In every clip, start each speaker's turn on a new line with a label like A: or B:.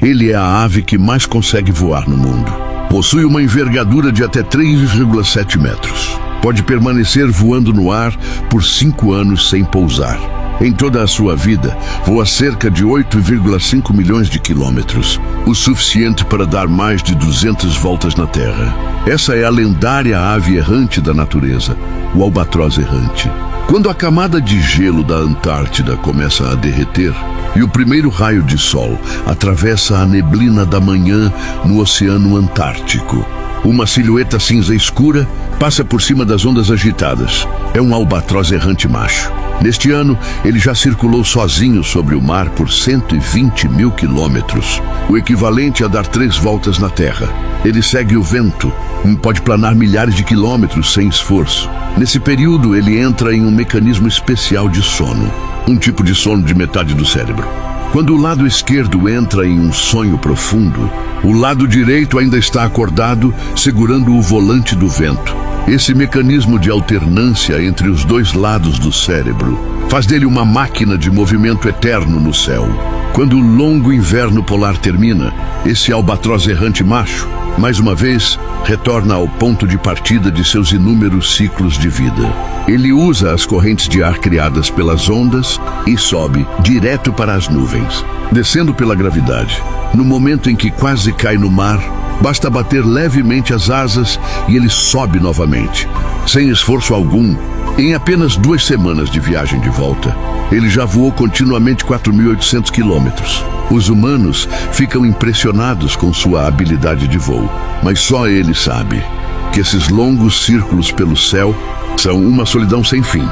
A: Ele é a ave que mais consegue voar no mundo. Possui uma envergadura de até 3,7 metros. Pode permanecer voando no ar por 5 anos sem pousar. Em toda a sua vida, voa cerca de 8,5 milhões de quilômetros, o suficiente para dar mais de 200 voltas na Terra. Essa é a lendária ave errante da natureza, o albatroz errante. Quando a camada de gelo da Antártida começa a derreter e o primeiro raio de sol atravessa a neblina da manhã no Oceano Antártico, uma silhueta cinza escura passa por cima das ondas agitadas. É um albatroz errante macho. Neste ano, ele já circulou sozinho sobre o mar por 120 mil quilômetros, o equivalente a dar 3 voltas na Terra. Ele segue o vento, pode planar milhares de quilômetros sem esforço. Nesse período, ele entra em um mecanismo especial de sono, um tipo de sono de metade do cérebro. Quando o lado esquerdo entra em um sonho profundo, o lado direito ainda está acordado, segurando o volante do vento. Esse mecanismo de alternância entre os dois lados do cérebro faz dele uma máquina de movimento eterno no céu. Quando o longo inverno polar termina, esse albatroz errante macho, mais uma vez, retorna ao ponto de partida de seus inúmeros ciclos de vida. Ele usa as correntes de ar criadas pelas ondas e sobe direto para as nuvens, descendo pela gravidade. No momento em que quase cai no mar, basta bater levemente as asas e ele sobe novamente. Sem esforço algum, em apenas 2 semanas de viagem de volta, ele já voou continuamente 4.800 quilômetros. Os humanos ficam impressionados com sua habilidade de voo, mas só ele sabe que esses longos círculos pelo céu são uma solidão sem fim,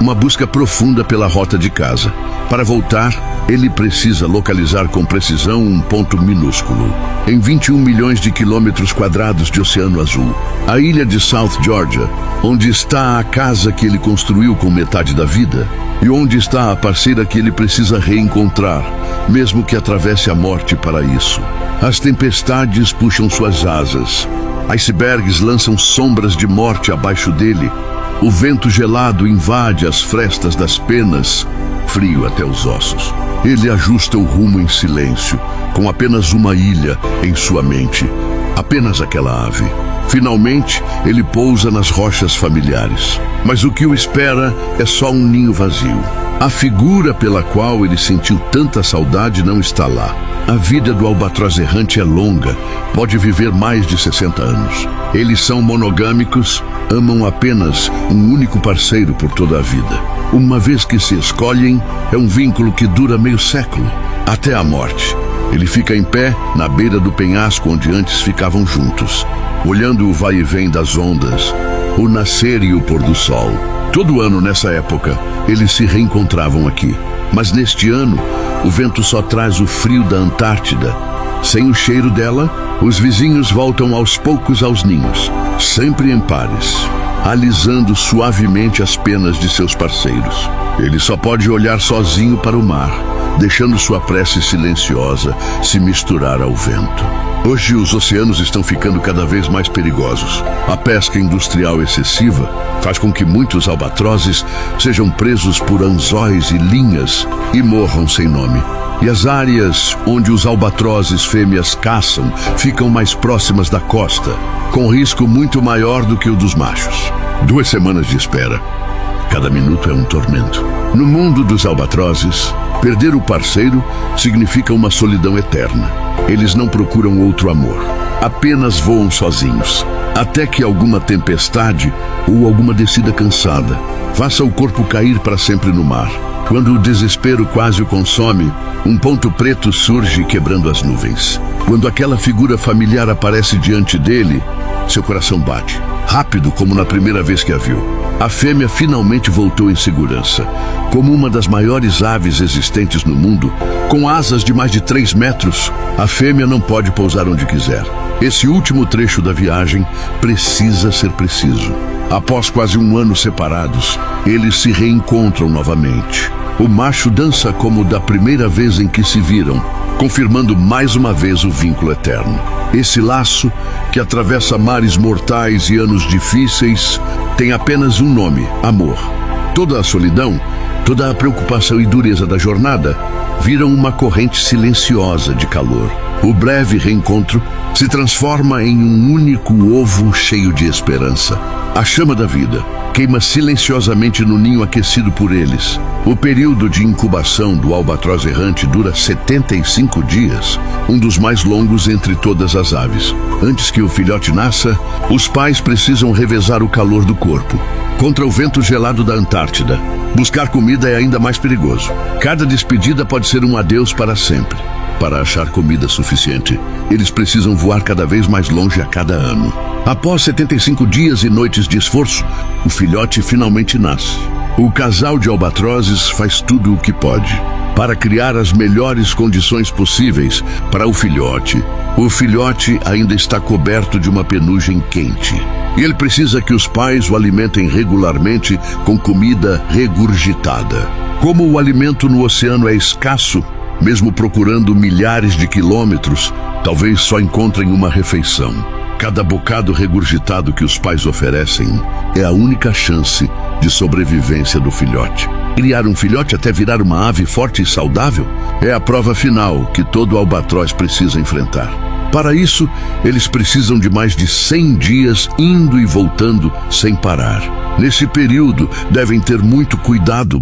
A: uma busca profunda pela rota de casa. Para voltar, ele precisa localizar com precisão um ponto minúsculo, em 21 milhões de quilômetros quadrados de oceano azul, a ilha de South Georgia, onde está a casa que ele construiu com metade da vida, e onde está a parceira que ele precisa reencontrar, mesmo que atravesse a morte para isso. As tempestades puxam suas asas, icebergs lançam sombras de morte abaixo dele, o vento gelado invade as frestas das penas, frio até os ossos. Ele ajusta o rumo em silêncio, com apenas uma ilha em sua mente, apenas aquela ave. Finalmente, ele pousa nas rochas familiares. Mas o que o espera é só um ninho vazio. A figura pela qual ele sentiu tanta saudade não está lá. A vida do albatroz errante é longa, pode viver mais de 60 anos. Eles são monogâmicos, amam apenas um único parceiro por toda a vida. Uma vez que se escolhem, é um vínculo que dura meio século, até a morte. Ele fica em pé, na beira do penhasco onde antes ficavam juntos, olhando o vai e vem das ondas, o nascer e o pôr do sol. Todo ano nessa época, eles se reencontravam aqui. Mas neste ano, o vento só traz o frio da Antártida. Sem o cheiro dela, os vizinhos voltam aos poucos aos ninhos, sempre em pares, alisando suavemente as penas de seus parceiros. Ele só pode olhar sozinho para o mar, deixando sua prece silenciosa se misturar ao vento. Hoje os oceanos estão ficando cada vez mais perigosos. A pesca industrial excessiva faz com que muitos albatrozes sejam presos por anzóis e linhas e morram sem nome. E as áreas onde os albatrozes fêmeas caçam ficam mais próximas da costa, com risco muito maior do que o dos machos. 2 semanas de espera. Cada minuto é um tormento. No mundo dos albatrozes, perder o parceiro significa uma solidão eterna. Eles não procuram outro amor, apenas voam sozinhos, até que alguma tempestade ou alguma descida cansada faça o corpo cair para sempre no mar. Quando o desespero quase o consome, um ponto preto surge quebrando as nuvens. Quando aquela figura familiar aparece diante dele, seu coração bate, rápido como na primeira vez que a viu. A fêmea finalmente voltou em segurança. Como uma das maiores aves existentes no mundo, com asas de mais de 3 metros, a fêmea não pode pousar onde quiser. Esse último trecho da viagem precisa ser preciso. Após quase 1 ano separados, eles se reencontram novamente. O macho dança como da primeira vez em que se viram, confirmando mais uma vez o vínculo eterno. Esse laço, que atravessa mares mortais e anos difíceis, tem apenas um nome: amor. Toda a solidão, toda a preocupação e dureza da jornada viram uma corrente silenciosa de calor. O breve reencontro se transforma em um único ovo cheio de esperança. A chama da vida queima silenciosamente no ninho aquecido por eles. O período de incubação do albatroz errante dura 75 dias, um dos mais longos entre todas as aves. Antes que o filhote nasça, os pais precisam revezar o calor do corpo contra o vento gelado da Antártida. Buscar comida é ainda mais perigoso. Cada despedida pode ser um adeus para sempre. Para achar comida suficiente, eles precisam voar cada vez mais longe a cada ano. Após 75 dias e noites de esforço, o filhote finalmente nasce. O casal de albatrozes faz tudo o que pode para criar as melhores condições possíveis para o filhote. O filhote ainda está coberto de uma penugem quente. E ele precisa que os pais o alimentem regularmente com comida regurgitada. Como o alimento no oceano é escasso, mesmo procurando milhares de quilômetros, talvez só encontrem uma refeição. Cada bocado regurgitado que os pais oferecem é a única chance de sobrevivência do filhote. Criar um filhote até virar uma ave forte e saudável é a prova final que todo albatroz precisa enfrentar. Para isso, eles precisam de mais de 100 dias indo e voltando sem parar. Nesse período, devem ter muito cuidado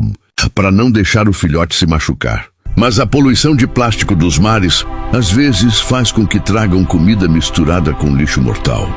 A: para não deixar o filhote se machucar. Mas a poluição de plástico dos mares às vezes faz com que tragam comida misturada com lixo mortal.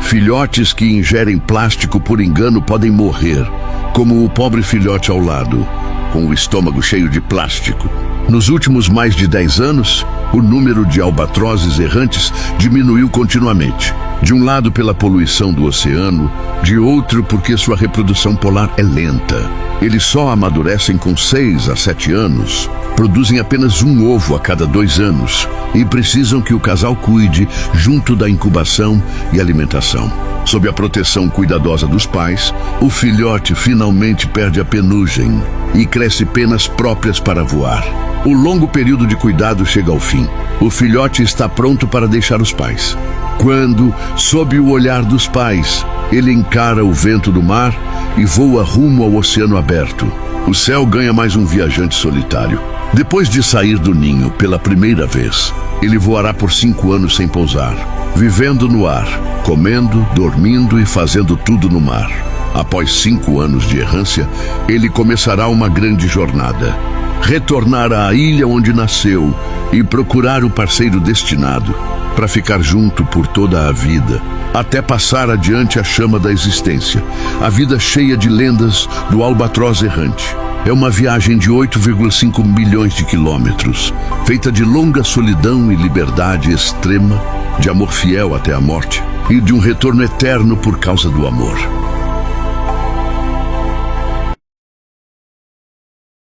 A: Filhotes que ingerem plástico por engano podem morrer, como o pobre filhote ao lado, com o estômago cheio de plástico. Nos últimos mais de 10 anos, o número de albatrozes errantes diminuiu continuamente. De um lado pela poluição do oceano, de outro porque sua reprodução polar é lenta. Eles só amadurecem com 6 a 7 anos, produzem apenas um ovo a cada 2 anos e precisam que o casal cuide junto da incubação e alimentação. Sob a proteção cuidadosa dos pais, o filhote finalmente perde a penugem e cresce penas próprias para voar. O longo período de cuidado chega ao fim. O filhote está pronto para deixar os pais. Quando, sob o olhar dos pais, ele encara o vento do mar e voa rumo ao oceano aberto, o céu ganha mais um viajante solitário. Depois de sair do ninho pela primeira vez, ele voará por 5 anos sem pousar, vivendo no ar, comendo, dormindo e fazendo tudo no mar. Após 5 anos de errância, ele começará uma grande jornada. Retornar à ilha onde nasceu e procurar o parceiro destinado para ficar junto por toda a vida, até passar adiante a chama da existência, a vida cheia de lendas do albatroz errante. É uma viagem de 8,5 milhões de quilômetros, feita de longa solidão e liberdade extrema, de amor fiel até a morte e de um retorno eterno por causa do amor.